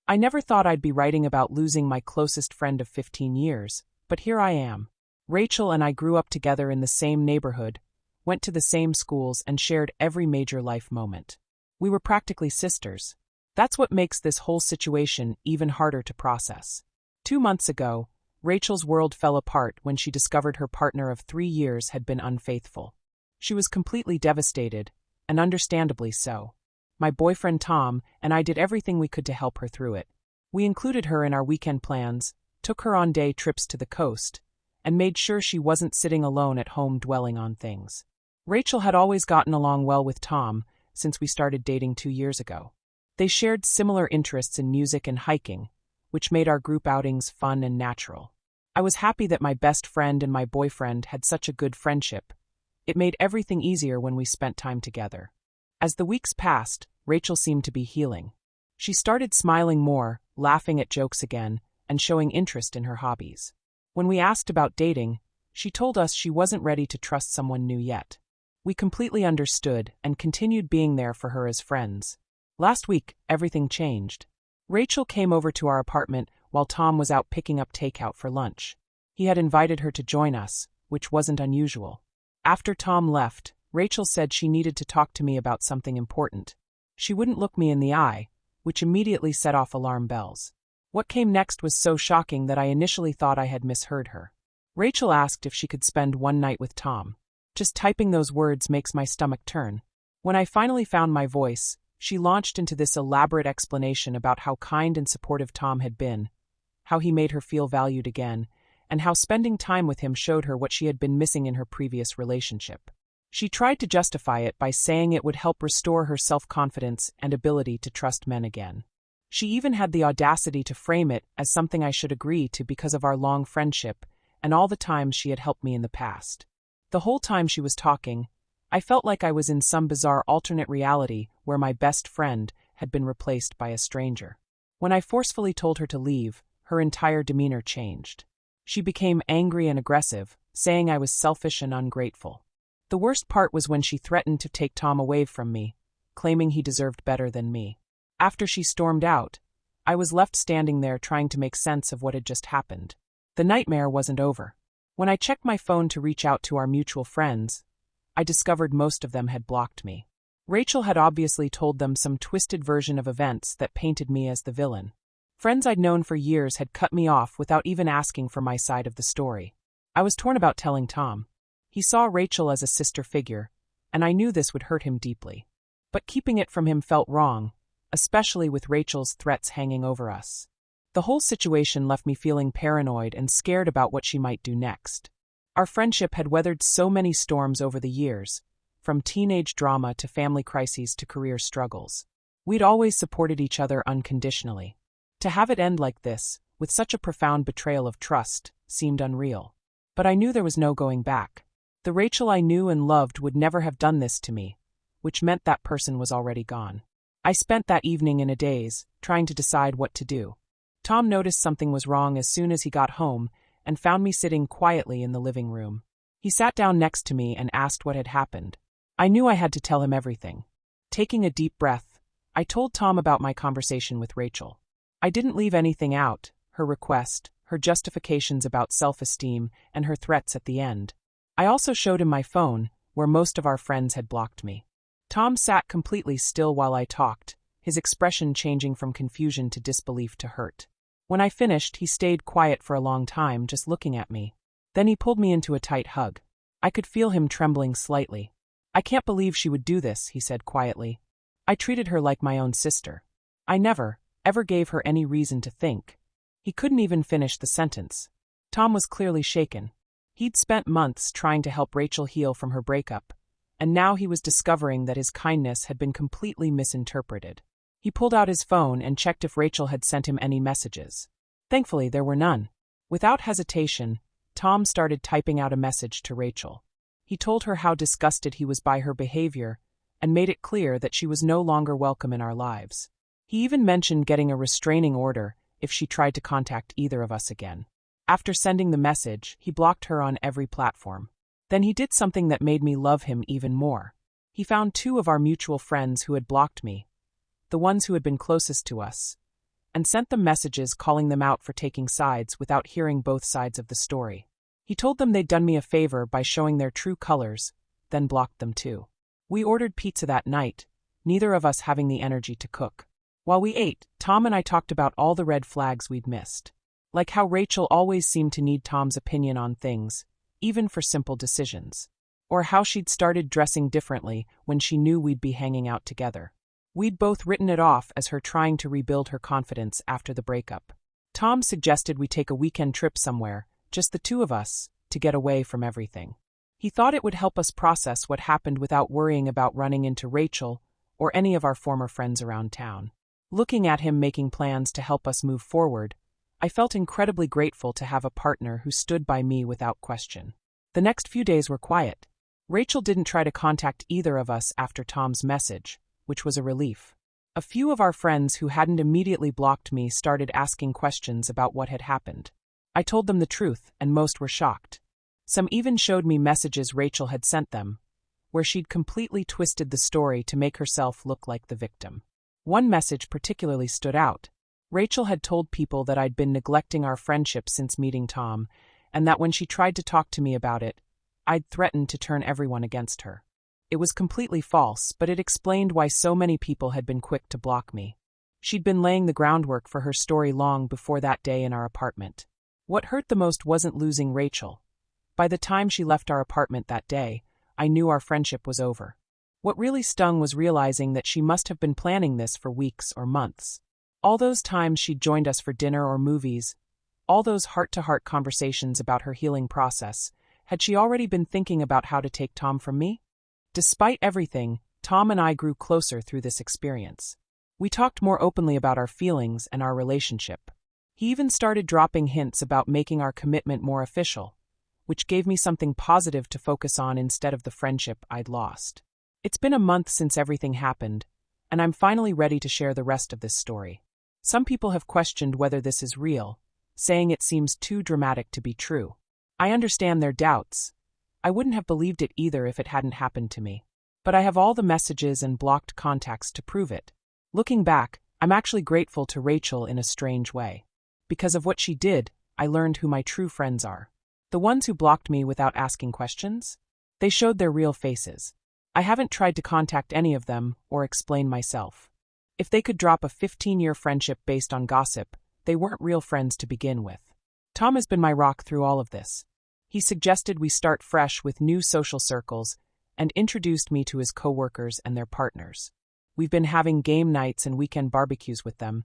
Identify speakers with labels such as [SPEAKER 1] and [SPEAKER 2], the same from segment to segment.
[SPEAKER 1] I never thought I'd be writing about losing my closest friend of 15 years, but here I am. Rachel and I grew up together in the same neighborhood, went to the same schools, and shared every major life moment. We were practically sisters. That's what makes this whole situation even harder to process. 2 months ago, Rachel's world fell apart when she discovered her partner of 3 years had been unfaithful. She was completely devastated, and understandably so. My boyfriend Tom and I did everything we could to help her through it. We included her in our weekend plans, took her on day trips to the coast, and made sure she wasn't sitting alone at home dwelling on things. Rachel had always gotten along well with Tom since we started dating 2 years ago. They shared similar interests in music and hiking, which made our group outings fun and natural. I was happy that my best friend and my boyfriend had such a good friendship. It made everything easier when we spent time together. As the weeks passed, Rachel seemed to be healing. She started smiling more, laughing at jokes again, and showing interest in her hobbies. When we asked about dating, she told us she wasn't ready to trust someone new yet. We completely understood and continued being there for her as friends. Last week, everything changed. Rachel came over to our apartment while Tom was out picking up takeout for lunch. He had invited her to join us, which wasn't unusual. After Tom left, Rachel said she needed to talk to me about something important. She wouldn't look me in the eye, which immediately set off alarm bells. What came next was so shocking that I initially thought I had misheard her. Rachel asked if she could spend one night with Tom. Just typing those words makes my stomach turn. When I finally found my voice, she launched into this elaborate explanation about how kind and supportive Tom had been, how he made her feel valued again, and how spending time with him showed her what she had been missing in her previous relationship. She tried to justify it by saying it would help restore her self-confidence and ability to trust men again. She even had the audacity to frame it as something I should agree to because of our long friendship and all the times she had helped me in the past. The whole time she was talking, I felt like I was in some bizarre alternate reality where my best friend had been replaced by a stranger. When I forcefully told her to leave, her entire demeanor changed. She became angry and aggressive, saying I was selfish and ungrateful. The worst part was when she threatened to take Tom away from me, claiming he deserved better than me. After she stormed out, I was left standing there trying to make sense of what had just happened. The nightmare wasn't over. When I checked my phone to reach out to our mutual friends, I discovered most of them had blocked me. Rachel had obviously told them some twisted version of events that painted me as the villain. Friends I'd known for years had cut me off without even asking for my side of the story. I was torn about telling Tom. He saw Rachel as a sister figure, and I knew this would hurt him deeply. But keeping it from him felt wrong, especially with Rachel's threats hanging over us. The whole situation left me feeling paranoid and scared about what she might do next. Our friendship had weathered so many storms over the years, from teenage drama to family crises to career struggles. We'd always supported each other unconditionally. To have it end like this, with such a profound betrayal of trust, seemed unreal. But I knew there was no going back. The Rachel I knew and loved would never have done this to me, which meant that person was already gone. I spent that evening in a daze, trying to decide what to do. Tom noticed something was wrong as soon as he got home and found me sitting quietly in the living room. He sat down next to me and asked what had happened. I knew I had to tell him everything. Taking a deep breath, I told Tom about my conversation with Rachel. I didn't leave anything out, her request, her justifications about self-esteem, and her threats at the end. I also showed him my phone, where most of our friends had blocked me. Tom sat completely still while I talked, his expression changing from confusion to disbelief to hurt. When I finished, he stayed quiet for a long time, just looking at me. Then he pulled me into a tight hug. I could feel him trembling slightly. "I can't believe she would do this," he said quietly. "I treated her like my own sister. I never, ever gave her any reason to think." He couldn't even finish the sentence. Tom was clearly shaken. He'd spent months trying to help Rachel heal from her breakup, and now he was discovering that his kindness had been completely misinterpreted. He pulled out his phone and checked if Rachel had sent him any messages. Thankfully, there were none. Without hesitation, Tom started typing out a message to Rachel. He told her how disgusted he was by her behavior and made it clear that she was no longer welcome in our lives. He even mentioned getting a restraining order if she tried to contact either of us again. After sending the message, he blocked her on every platform. Then he did something that made me love him even more. He found 2 of our mutual friends who had blocked me, the ones who had been closest to us, and sent them messages calling them out for taking sides without hearing both sides of the story. He told them they'd done me a favor by showing their true colors, then blocked them too. We ordered pizza that night, neither of us having the energy to cook. While we ate, Tom and I talked about all the red flags we'd missed. Like how Rachel always seemed to need Tom's opinion on things, even for simple decisions. Or how she'd started dressing differently when she knew we'd be hanging out together. We'd both written it off as her trying to rebuild her confidence after the breakup. Tom suggested we take a weekend trip somewhere, just the two of us, to get away from everything. He thought it would help us process what happened without worrying about running into Rachel or any of our former friends around town. Looking at him making plans to help us move forward, I felt incredibly grateful to have a partner who stood by me without question. The next few days were quiet. Rachel didn't try to contact either of us after Tom's message, which was a relief. A few of our friends who hadn't immediately blocked me started asking questions about what had happened. I told them the truth, and most were shocked. Some even showed me messages Rachel had sent them, where she'd completely twisted the story to make herself look like the victim. One message particularly stood out. Rachel had told people that I'd been neglecting our friendship since meeting Tom, and that when she tried to talk to me about it, I'd threatened to turn everyone against her. It was completely false, but it explained why so many people had been quick to block me. She'd been laying the groundwork for her story long before that day in our apartment. What hurt the most wasn't losing Rachel. By the time she left our apartment that day, I knew our friendship was over. What really stung was realizing that she must have been planning this for weeks or months. All those times she'd joined us for dinner or movies, all those heart-to-heart conversations about her healing process, had she already been thinking about how to take Tom from me? Despite everything, Tom and I grew closer through this experience. We talked more openly about our feelings and our relationship. He even started dropping hints about making our commitment more official, which gave me something positive to focus on instead of the friendship I'd lost. It's been a month since everything happened, and I'm finally ready to share the rest of this story. Some people have questioned whether this is real, saying it seems too dramatic to be true. I understand their doubts. I wouldn't have believed it either if it hadn't happened to me. But I have all the messages and blocked contacts to prove it. Looking back, I'm actually grateful to Rachel in a strange way. Because of what she did, I learned who my true friends are. The ones who blocked me without asking questions? They showed their real faces. I haven't tried to contact any of them or explain myself. If they could drop a 15-year friendship based on gossip, they weren't real friends to begin with. Tom has been my rock through all of this. He suggested we start fresh with new social circles and introduced me to his coworkers and their partners. We've been having game nights and weekend barbecues with them,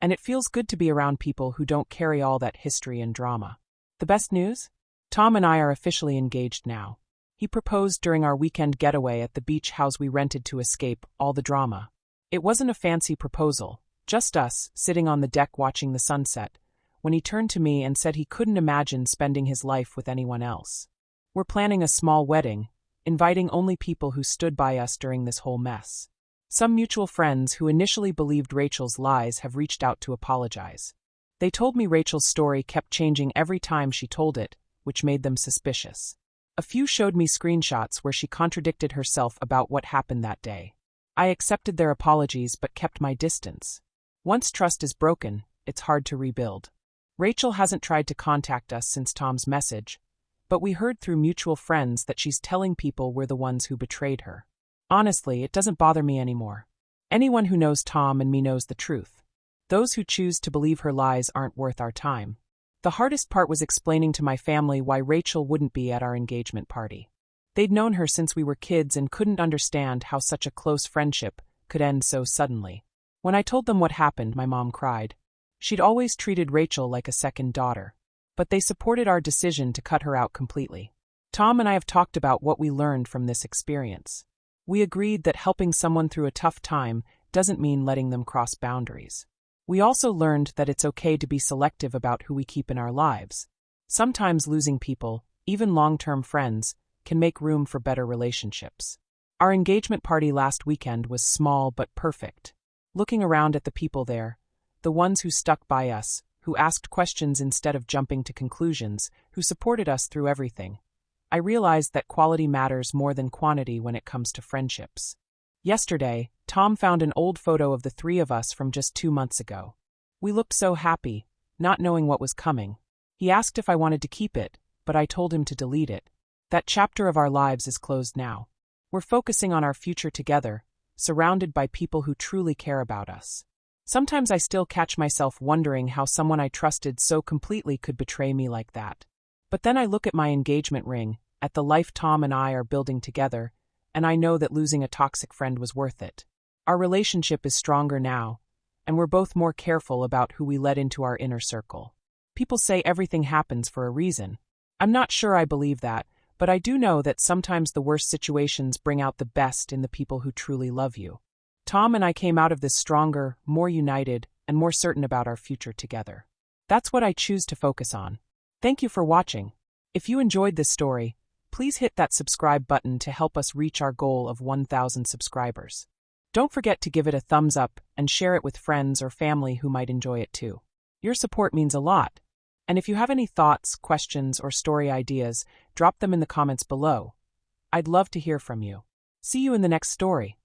[SPEAKER 1] and it feels good to be around people who don't carry all that history and drama. The best news? Tom and I are officially engaged now. He proposed during our weekend getaway at the beach house we rented to escape all the drama. It wasn't a fancy proposal, just us, sitting on the deck watching the sunset, when he turned to me and said he couldn't imagine spending his life with anyone else. We're planning a small wedding, inviting only people who stood by us during this whole mess. Some mutual friends who initially believed Rachel's lies have reached out to apologize. They told me Rachel's story kept changing every time she told it, which made them suspicious. A few showed me screenshots where she contradicted herself about what happened that day. I accepted their apologies but kept my distance. Once trust is broken, it's hard to rebuild. Rachel hasn't tried to contact us since Tom's message, but we heard through mutual friends that she's telling people we're the ones who betrayed her. Honestly, it doesn't bother me anymore. Anyone who knows Tom and me knows the truth. Those who choose to believe her lies aren't worth our time. The hardest part was explaining to my family why Rachel wouldn't be at our engagement party. They'd known her since we were kids and couldn't understand how such a close friendship could end so suddenly. When I told them what happened, my mom cried. She'd always treated Rachel like a second daughter, but they supported our decision to cut her out completely. Tom and I have talked about what we learned from this experience. We agreed that helping someone through a tough time doesn't mean letting them cross boundaries. We also learned that it's okay to be selective about who we keep in our lives. Sometimes losing people, even long-term friends, can make room for better relationships. Our engagement party last weekend was small but perfect. Looking around at the people there, the ones who stuck by us, who asked questions instead of jumping to conclusions, who supported us through everything, I realized that quality matters more than quantity when it comes to friendships. Yesterday, Tom found an old photo of the three of us from just 2 months ago. We looked so happy, not knowing what was coming. He asked if I wanted to keep it, but I told him to delete it. That chapter of our lives is closed now. We're focusing on our future together, surrounded by people who truly care about us. Sometimes I still catch myself wondering how someone I trusted so completely could betray me like that. But then I look at my engagement ring, at the life Tom and I are building together, and I know that losing a toxic friend was worth it. Our relationship is stronger now, and we're both more careful about who we let into our inner circle. People say everything happens for a reason. I'm not sure I believe that, but I do know that sometimes the worst situations bring out the best in the people who truly love you. Tom and I came out of this stronger, more united, and more certain about our future together. That's what I choose to focus on. Thank you for watching. If you enjoyed this story, please hit that subscribe button to help us reach our goal of 1,000 subscribers. Don't forget to give it a thumbs up and share it with friends or family who might enjoy it too. Your support means a lot. And if you have any thoughts, questions, or story ideas, drop them in the comments below. I'd love to hear from you. See you in the next story.